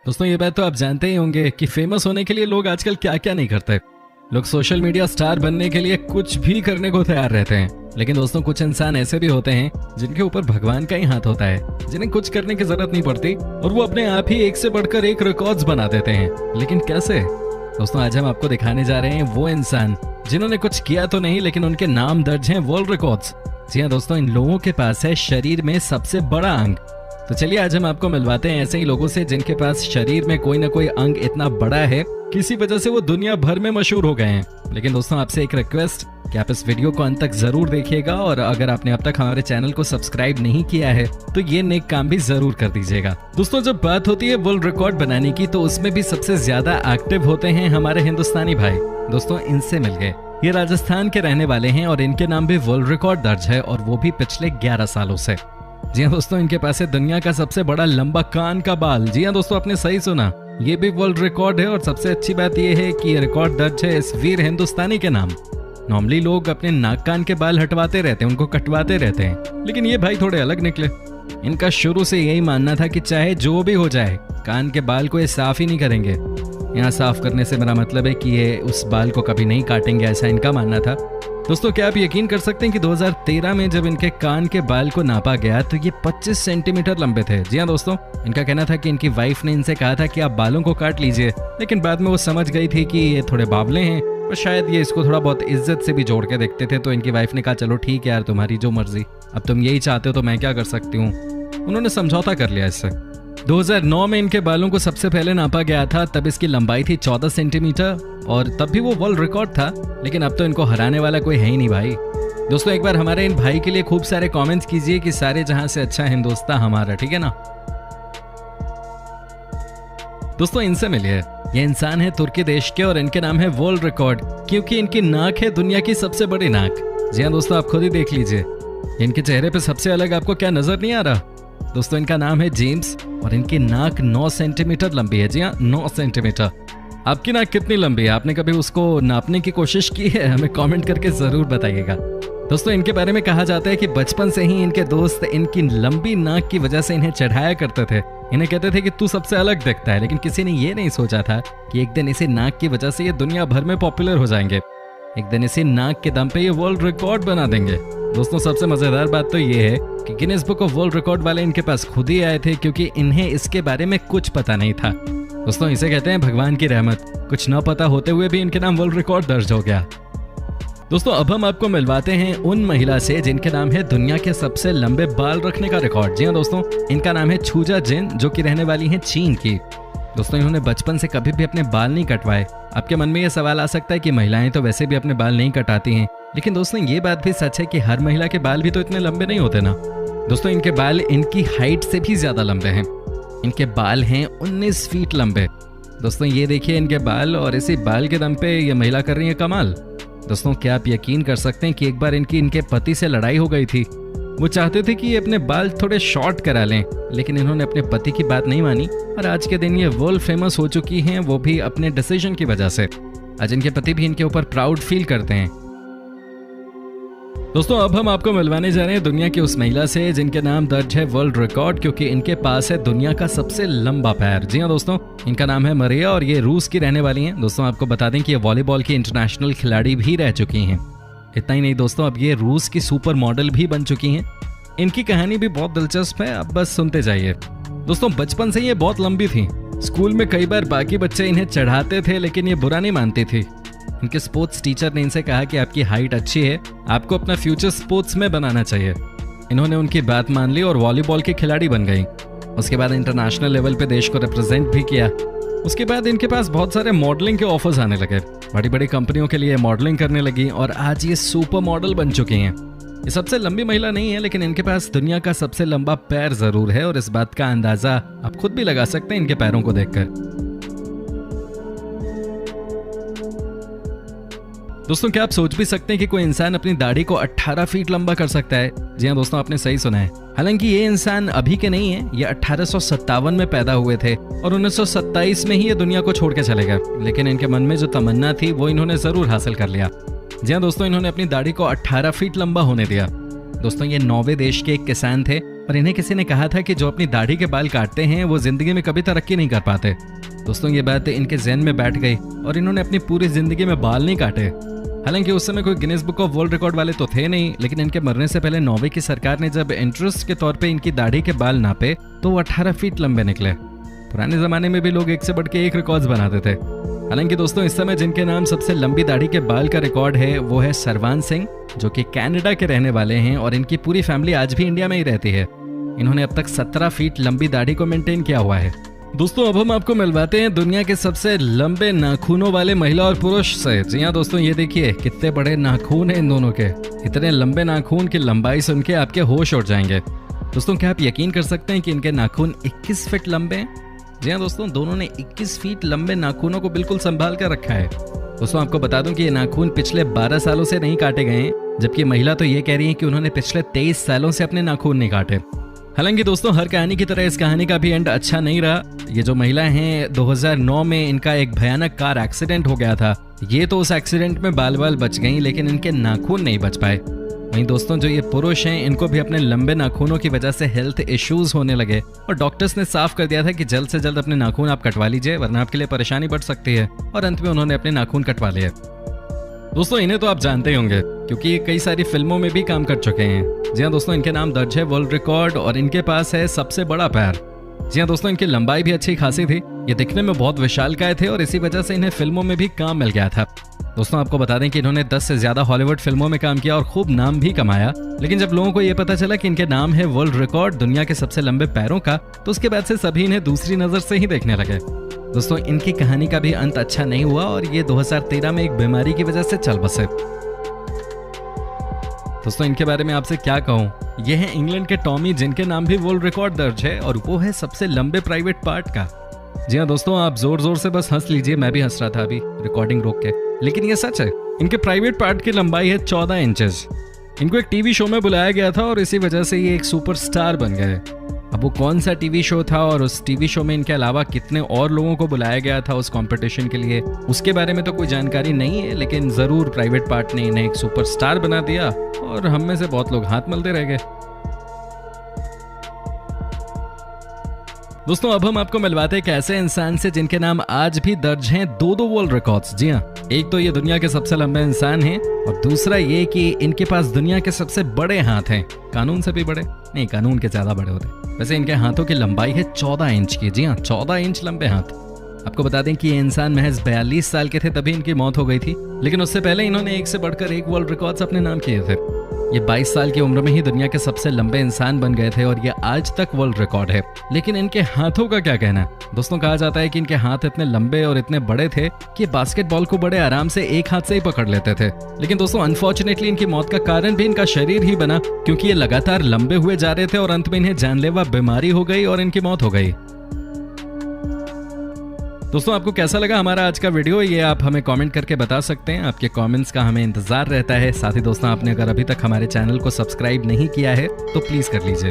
दोस्तों ये बात तो आप जानते ही होंगे कि फेमस होने के लिए लोग आजकल क्या क्या नहीं करते। लोग सोशल मीडिया स्टार बनने के लिए कुछ भी करने को तैयार रहते हैं। लेकिन दोस्तों कुछ इंसान ऐसे भी होते हैं जिनके ऊपर भगवान का ही हाथ होता है, जिन्हें कुछ करने की जरूरत नहीं पड़ती और वो अपने आप ही एक से बढ़कर एक रिकॉर्ड्स बना देते हैं। लेकिन कैसे? दोस्तों आज हम आपको दिखाने जा रहे हैं वो इंसान जिन्होंने कुछ किया तो नहीं, लेकिन उनके नाम दर्ज हैं वर्ल्ड रिकॉर्ड्स। जी हाँ दोस्तों, इन लोगों के पास है शरीर में सबसे बड़ा अंग। तो चलिए आज हम आपको मिलवाते हैं ऐसे ही लोगों से जिनके पास शरीर में कोई ना कोई अंग इतना बड़ा है, किसी वजह से वो दुनिया भर में मशहूर हो गए हैं। लेकिन दोस्तों आपसे एक रिक्वेस्ट कि आप इस वीडियो को अंत तक जरूर देखिएगा और अगर आपने अब तक हमारे चैनल को सब्सक्राइब नहीं किया है तो ये नेक काम भी जरूर कर दीजिएगा। दोस्तों जब बात होती है वर्ल्ड रिकॉर्ड बनाने की तो उसमें भी सबसे ज्यादा एक्टिव होते हैं हमारे हिंदुस्तानी भाई। दोस्तों इनसे मिल गए। ये राजस्थान के रहने वाले हैं और इनके नाम भी वर्ल्ड रिकॉर्ड दर्ज है और वो भी पिछले 11 सालों से। जी हाँ दोस्तों, इनके पास है दुनिया का सबसे बड़ा लंबा कान का बाल। जी हाँ दोस्तों, आपने सही सुना, ये भी वर्ल्ड रिकॉर्ड है और सबसे अच्छी बात यह है कि ये रिकॉर्ड दर्ज है इस वीर हिंदुस्तानी के नाम। नॉर्मली लोग अपने नाक कान के बाल हटवाते रहते हैं, उनको कटवाते रहते हैं, लेकिन ये भाई थोड़े अलग निकले। इनका शुरू से यही मानना था कि चाहे जो भी हो जाए कान के बाल को ये साफ ही नहीं करेंगे। यहाँ साफ करने से मेरा मतलब है कि ये उस बाल को कभी नहीं काटेंगे, ऐसा इनका मानना था। दोस्तों क्या आप यकीन कर सकते हैं कि 2013 में जब इनके कान के बाल को नापा गया तो ये 25 सेंटीमीटर लंबे थे। जी हाँ दोस्तों, इनका कहना था कि इनकी वाइफ ने इनसे कहा था कि आप बालों को काट लीजिए, लेकिन बाद में वो समझ गई थी कि ये थोड़े बावले हैं और शायद ये इसको थोड़ा बहुत इज्जत से भी जोड़ के देखते थे। तो इनकी वाइफ ने कहा चलो ठीक है यार, तुम्हारी जो मर्जी, अब तुम यही चाहते हो तो मैं क्या कर सकती हूँ। उन्होंने समझौता कर लिया इससे। 2009 में इनके बालों को सबसे पहले नापा गया था, तब इसकी लंबाई थी 14 सेंटीमीटर और तब भी वो वर्ल्ड रिकॉर्ड था। लेकिन अब तो इनको हराने वाला कोई है ही नहीं भाई। दोस्तों एक बार हमारे इन भाई के लिए खूब सारे कमेंट्स कीजिए कि सारे जहां से अच्छा हिंदुस्तान हमारा, ठीक है ना। दोस्तों इनसे मिलिए। ये इंसान है तुर्की देश के और इनके नाम है वर्ल्ड रिकॉर्ड क्योंकि इनकी नाक है दुनिया की सबसे बड़ी नाक। जी हाँ दोस्तों, आप खुद ही देख लीजिए इनके चेहरे पे सबसे अलग आपको क्या नजर नहीं आ रहा। दोस्तों इनका नाम है जेम्स और इनकी नाक 9 सेंटीमीटर लंबी है। जी हाँ 9 सेंटीमीटर। आपकी नाक कितनी लंबी है? आपने कभी उसको नापने की कोशिश की है? हमें कमेंट करके जरूर बताइएगा। दोस्तों इनके बारे में कहा जाता है कि बचपन से ही इनके दोस्त इनकी लंबी नाक की वजह से इन्हें चढ़ाया करते थे। इन्हें कहते थे कि तू सबसे अलग दिखता है, लेकिन किसी ने ये नहीं सोचा था कि एक दिन इसी नाक की वजह से ये दुनिया भर में पॉपुलर हो जाएंगे। एक दिन इसी नाक के दम पे ये वर्ल्ड रिकॉर्ड बना देंगे। दोस्तों सबसे मजेदार बात तो ये है कि Guinness book of world record वाले इनके पास खुद ही आए थे क्योंकि इन्हें इसके बारे में कुछ पता नहीं था। दोस्तों इसे कहते हैं भगवान की रहमत, कुछ न पता होते हुए भी इनके नाम वर्ल्ड रिकॉर्ड दर्ज हो गया। दोस्तों अब हम आपको मिलवाते हैं उन महिला से जिनके नाम है दुनिया के सबसे लंबे बाल रखने का रिकॉर्ड। जी हाँ दोस्तों, इनका नाम है छूजा जिन, जो कि रहने वाली हैं चीन की। दोस्तों इन्होंने बचपन से कभी भी अपने बाल नहीं कटवाए। आपके मन में यह सवाल आ सकता है कि महिलाएं तो वैसे भी अपने बाल नहीं कटाती हैं, लेकिन दोस्तों ये बात भी सच है कि हर महिला के बाल भी तो इतने लंबे नहीं होते ना। दोस्तों इनके बाल इनकी हाइट से भी ज्यादा लंबे हैं। इनके बाल हैं 19 फीट लंबे। दोस्तों ये देखिए इनके बाल, और इसी बाल के दम पे ये महिला कर रही है कमाल। दोस्तों क्या आप यकीन कर सकते हैं कि एक बार इनके पति से लड़ाई हो गई थी। वो चाहते थे कि ये अपने बाल थोड़े शॉर्ट करा लें, लेकिन इन्होंने अपने पति की बात नहीं मानी और आज के दिन ये वर्ल्ड फेमस हो चुकी हैं, वो भी अपने डिसीजन की वजह से। आज इनके पति भी इनके ऊपर प्राउड फील करते हैं। दोस्तों अब हम आपको मिलवाने जा रहे हैं दुनिया की उस महिला से जिनके नाम दर्ज है वर्ल्ड रिकॉर्ड क्योंकि इनके पास है दुनिया का सबसे लंबा पैर। जी हाँ दोस्तों, इनका नाम है मरिया और ये रूस की रहने वाली हैं। दोस्तों आपको बता दें कि ये वॉलीबॉल की इंटरनेशनल खिलाड़ी भी रह चुकी हैं। इतना ही नहीं दोस्तों, अब ये रूस की सुपर मॉडल भी बन चुकी हैं। इनकी कहानी भी बहुत दिलचस्प है, अब बस सुनते जाइए। दोस्तों बचपन से ये बहुत लंबी थी। स्कूल में कई बार बाकी बच्चे इन्हें चढ़ाते थे, लेकिन ये बुरा नहीं मानती थी। इनके स्पोर्ट्स टीचर ने इनसे कहा कि आपकी हाइट अच्छी है, आपको अपना फ्यूचर स्पोर्ट्स में बनाना चाहिए। इन्होंने उनकी बात मान ली और वॉलीबॉल की खिलाड़ी बन गई। उसके बाद इंटरनेशनल लेवल पे देश को रिप्रेजेंट भी किया। उसके बाद इनके पास बहुत सारे मॉडलिंग के ऑफर्स आने लगे। बड़ी बड़ी कंपनियों के लिए मॉडलिंग करने लगी और आज ये सुपर मॉडल बन चुकी हैं। ये सबसे लंबी महिला नहीं है, लेकिन इनके पास दुनिया का सबसे लंबा पैर जरूर है और इस बात का अंदाजा आप खुद भी लगा सकते हैं इनके पैरों को देखकर। दोस्तों क्या आप सोच भी सकते हैं कि कोई इंसान अपनी दाढ़ी को 18 फीट लंबा कर सकता है? जी हाँ दोस्तों, आपने सही सुना है। हालांकि ये इंसान अभी के नहीं है, ये 1857 में पैदा हुए थे और 1927 में ही ये दुनिया को छोड़ के चले गए, लेकिन इनके मन में जो तमन्ना थी वो इन्होंने जरूर हासिल कर लिया। जी हाँ दोस्तों, इन्होंने अपनी दाढ़ी को 18 फीट लंबा होने दिया। दोस्तों ये नॉर्वे देश के एक किसान थे और इन्हें किसी ने कहा था कि जो अपनी दाढ़ी के बाल काटते हैं वो जिंदगी में कभी तरक्की नहीं कर पाते। दोस्तों ये बात इनके ज़हन में बैठ गई और इन्होंने अपनी पूरी जिंदगी में बाल नहीं काटे। हालांकि उस समय कोई Guinness book of world record वाले तो थे नहीं, लेकिन इनके मरने से पहले नॉर्वे की सरकार ने जब इंटरेस्ट के तौर पे इनकी दाढ़ी के बाल नापे तो वो 18 फीट लंबे निकले। पुराने जमाने में भी लोग एक से बढ़ के एक रिकॉर्ड्स बनाते थे। हालांकि दोस्तों इस समय जिनके नाम सबसे लंबी दाढ़ी के बाल का रिकॉर्ड है वो है सरवान सिंह, जो कि कनाडा के रहने वाले हैं और इनकी पूरी फैमिली आज भी इंडिया में ही रहती है। इन्होंने अब तक 17 फीट लंबी दाढ़ी को मेंटेन किया हुआ है। दोस्तों अब हम आपको मिलवाते हैं दुनिया के सबसे लंबे नाखूनों वाले महिला और पुरुष से। जी हाँ दोस्तों, ये देखिए कितने बड़े नाखून हैं इन दोनों के। इतने लंबे नाखून की लंबाई सुन के आपके होश उड़ जाएंगे। दोस्तों क्या आप यकीन कर सकते हैं कि इनके नाखून 21 फीट लंबे हैं? जी हाँ दोस्तों, दोनों ने 21 फीट लंबे नाखूनों को बिल्कुल संभाल कर रखा है। दोस्तों आपको बता दूं कि ये नाखून पिछले 12 सालों से नहीं काटे गए हैं, जबकि महिला तो ये कह रही है कि उन्होंने पिछले 23 सालों से अपने नाखून नहीं काटे। हालांकि दोस्तों हर कहानी की तरह इस कहानी का भी एंड अच्छा नहीं रहा। ये जो महिला हैं 2009 में इनका एक भयानक कार एक्सीडेंट हो गया था। ये तो उस एक्सीडेंट में बाल बाल बच गई, लेकिन इनके नाखून नहीं बच पाए। वहीं दोस्तों जो ये पुरुष हैं इनको भी अपने लंबे नाखूनों की वजह से हेल्थ इश्यूज होने लगे और डॉक्टर्स ने साफ कर दिया था कि जल्द से जल्द अपने नाखून आप कटवा लीजिए, वरना आपके लिए परेशानी बढ़ सकती है। और अंत में उन्होंने अपने नाखून कटवा लिए। दोस्तों इन्हें तो आप जानते ही होंगे क्योंकि ये कई सारी फिल्मों में भी काम कर चुके हैं। जी हाँ दोस्तों, इनके नाम दर्ज है वर्ल्ड रिकॉर्ड और इनके पास है सबसे बड़ा पैर। जी हाँ दोस्तों, इनकी लंबाई भी अच्छी खासी थी। ये दिखने में बहुत विशालकाय थे और इसी वजह से इन्हें फिल्मों में भी काम मिल गया था। दोस्तों आपको बता दें कि इन्होंने 10 से ज्यादा हॉलीवुड फिल्मों में काम किया और खूब नाम भी कमाया। लेकिन जब लोगों को ये पता चला कि इनके नाम है वर्ल्ड रिकॉर्ड दुनिया के सबसे लंबे पैरों का, तो उसके बाद से सभी इन्हें दूसरी नजर से ही देखने लगे। दोस्तों इनकी कहानी का भी अंत अच्छा नहीं हुआ और ये 2013 में एक बीमारी की वजह से चल बसे। दोस्तों इनके बारे में आपसे क्या कहूँ, ये है इंग्लैंड के टॉमी, जिनके नाम भी वर्ल्ड रिकॉर्ड दर्ज है और वो है सबसे लंबे प्राइवेट पार्ट का। जी हाँ दोस्तों, आप जोर जोर से बस हंस लीजिए, मैं भी हंस रहा था अभी रिकॉर्डिंग रोक के, लेकिन ये सच है। इनके प्राइवेट पार्ट की लंबाई है 14 इंचेस। इनको एक टीवी शो में बुलाया गया था और इसी वजह से ये एक सुपरस्टार बन गए। अब वो कौन सा टीवी शो था और उस टीवी शो में इनके अलावा कितने और लोगों को बुलाया गया था उस कंपटीशन के लिए, उसके बारे में तो कोई जानकारी नहीं है, लेकिन जरूर प्राइवेट पार्ट ने इन्हें एक सुपरस्टार बना दिया और हम में से बहुत लोग हाथ मलते रह गए। दोस्तों अब हम आपको मिलवाते हैं एक ऐसे इंसान से जिनके नाम आज भी दर्ज हैं 2 वर्ल्ड रिकॉर्ड्स। जी हाँ, एक तो ये दुनिया के सबसे लंबे इंसान हैं और दूसरा ये कि इनके पास दुनिया के सबसे बड़े हाथ हैं। कानून से भी बड़े नहीं, कानून के ज्यादा बड़े होते। वैसे इनके हाथों की लंबाई है 14 इंच की। जी हाँ, 14 इंच लंबे हाथ। आपको बता दें कि ये इंसान महज 42 साल के थे तभी इनकी मौत हो गई थी, लेकिन उससे पहले इन्होंने एक से बढ़कर एक वर्ल्ड रिकॉर्ड्स अपने नाम किए थे। ये 22 साल की उम्र में ही दुनिया के सबसे लंबे इंसान बन गए थे और ये आज तक वर्ल्ड रिकॉर्ड है। लेकिन इनके हाथों का क्या कहना है? दोस्तों कहा जाता है कि इनके हाथ इतने लंबे और इतने बड़े थे कि बास्केटबॉल को बड़े आराम से एक हाथ से ही पकड़ लेते थे। लेकिन दोस्तों अनफॉर्चुनेटली इनकी मौत का कारण भी इनका शरीर ही बना, क्योंकि ये लगातार लंबे हुए जा रहे थे और अंत में इन्हें जानलेवा बीमारी हो गई और इनकी मौत हो गई। दोस्तों आपको कैसा लगा हमारा आज का वीडियो, ये आप हमें कमेंट करके बता सकते हैं। आपके कमेंट्स का हमें इंतजार रहता है। साथ ही दोस्तों आपने अगर अभी तक हमारे चैनल को सब्सक्राइब नहीं किया है तो प्लीज कर लीजिए।